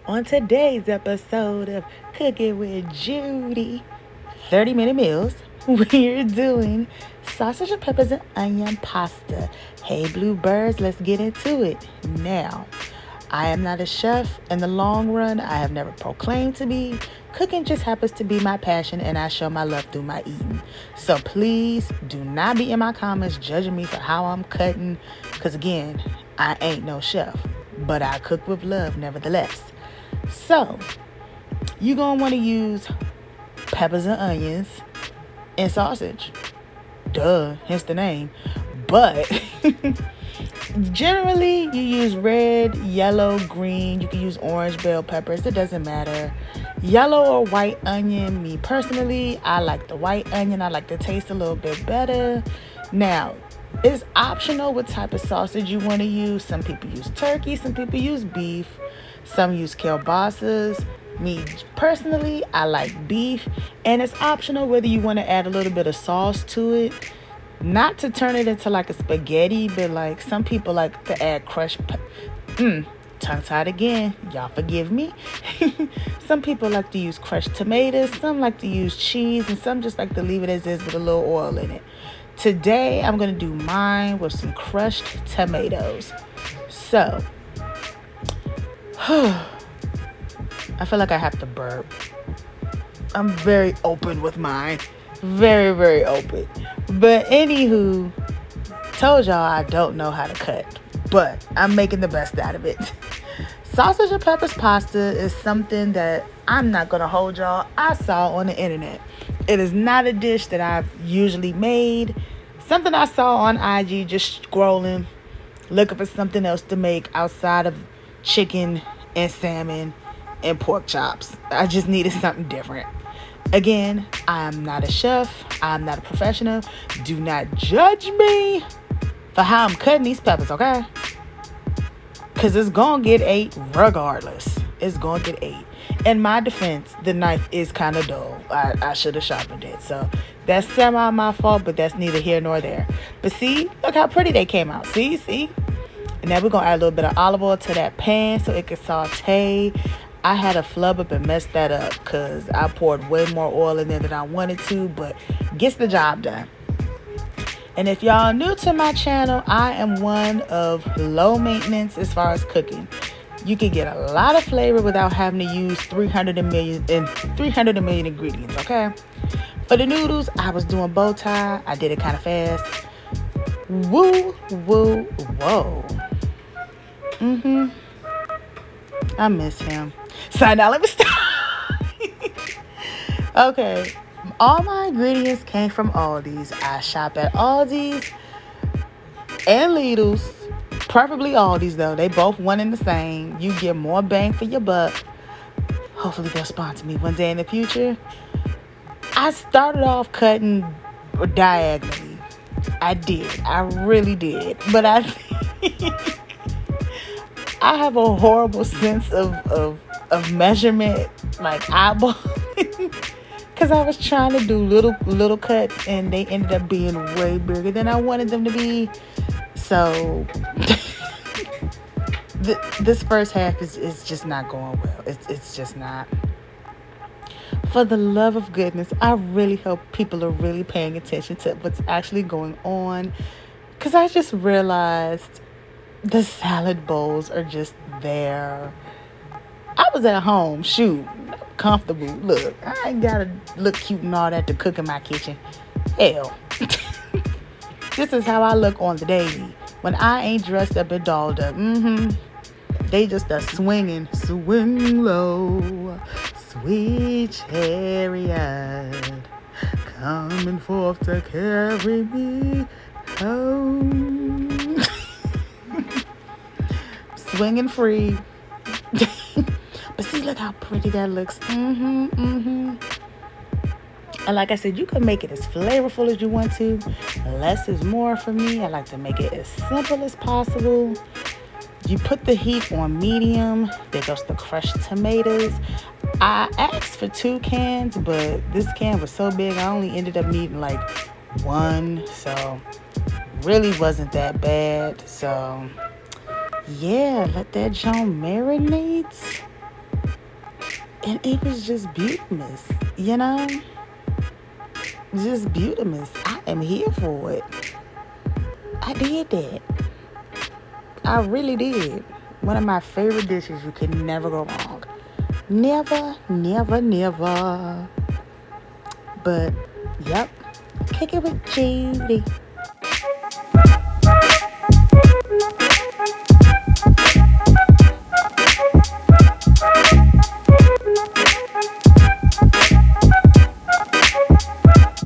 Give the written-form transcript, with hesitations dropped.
On today's episode of Cooking with Judi, 30-minute meals, we're doing sausage and peppers and onion pasta. Hey, bluebirds, let's get into it. Now, I am not a chef in the long run. I have never proclaimed to be. Cooking just happens to be my passion, and I show my love through my eating. So please do not be in my comments judging me for how I'm cutting, because again, I ain't no chef, but I cook with love nevertheless. So, you're going to want to use peppers and onions and sausage. Duh, hence the name. But generally, you use red, yellow, green. You can use orange bell peppers. It doesn't matter. Yellow or white onion. Me personally, I like the white onion. I like the taste a little bit better. Now, it's optional what type of sausage you want to use. Some people use turkey. Some people use beef. Some use kielbasas. Me personally, I like beef. And it's optional whether you want to add a little bit of sauce to it. Not to turn it into like a spaghetti, but like some people like to add crushed tongue-tied again. Y'all forgive me. Some people like to use crushed tomatoes. Some like to use cheese. And some just like to leave it as is with a little oil in it. Today, I'm going to do mine with some crushed tomatoes. So, I feel like I have to burp. I'm very open with mine. Very, very open. But anywho, told y'all I don't know how to cut. But I'm making the best out of it. Sausage and peppers pasta is something that I'm not going to hold y'all. I saw on the internet. It is not a dish that I've usually made. Something I saw on IG just scrolling, looking for something else to make outside of chicken and salmon and pork chops. I just needed something different. Again, I am not a chef. I'm not a professional. Do not judge me for how I'm cutting these peppers, okay? Because it's going to get ate regardless. It's going to get ate. In my defense, the knife is kind of dull. I should have sharpened it. So that's semi my fault, but that's neither here nor there. But see, look how pretty they came out. See? And now we're going to add a little bit of olive oil to that pan so it can saute. I had to flub up and mess that up because I poured way more oil in there than I wanted to, but gets the job done. And if y'all new to my channel, I am one of low maintenance as far as cooking. You can get a lot of flavor without having to use 300 million ingredients, okay? For the noodles, I was doing bow tie. I did it kind of fast. Woo, woo, whoa. I miss him. So now let me start. Okay. All my ingredients came from Aldi's. I shop at Aldi's and Lidl's. Preferably Aldi's though. They both one and the same. You get more bang for your buck. Hopefully they'll sponsor me one day in the future. I started off cutting diagonally. I did. I really did. But I have a horrible sense of measurement, like eyeball. Because I was trying to do little cuts and they ended up being way bigger than I wanted them to be. So this first half is just not going well. It's just not. For the love of goodness, I really hope people are really paying attention to what's actually going on. Because I just realized the salad bowls are just there. I was at home, shoot, comfortable. Look, I ain't gotta look cute and all that to cook in my kitchen. Hell, this is how I look on the daily when I ain't dressed up and dolled up. They just are swinging, swing low, sweet chariot, coming forth to carry me home. Swinging free. But see, look how pretty that looks. And like I said, you can make it as flavorful as you want to. Less is more for me. I like to make it as simple as possible. You put the heat on medium. There goes the crushed tomatoes. I asked for 2 cans, but this can was so big, I only ended up needing like 1. So, really wasn't that bad. So, yeah, let that John marinate. And it was just beautimous, you know? Just beautimous. I am here for it. I did that. I really did. One of my favorite dishes. You can never go wrong. Never, never, never. But, yep. Kick it with Judi.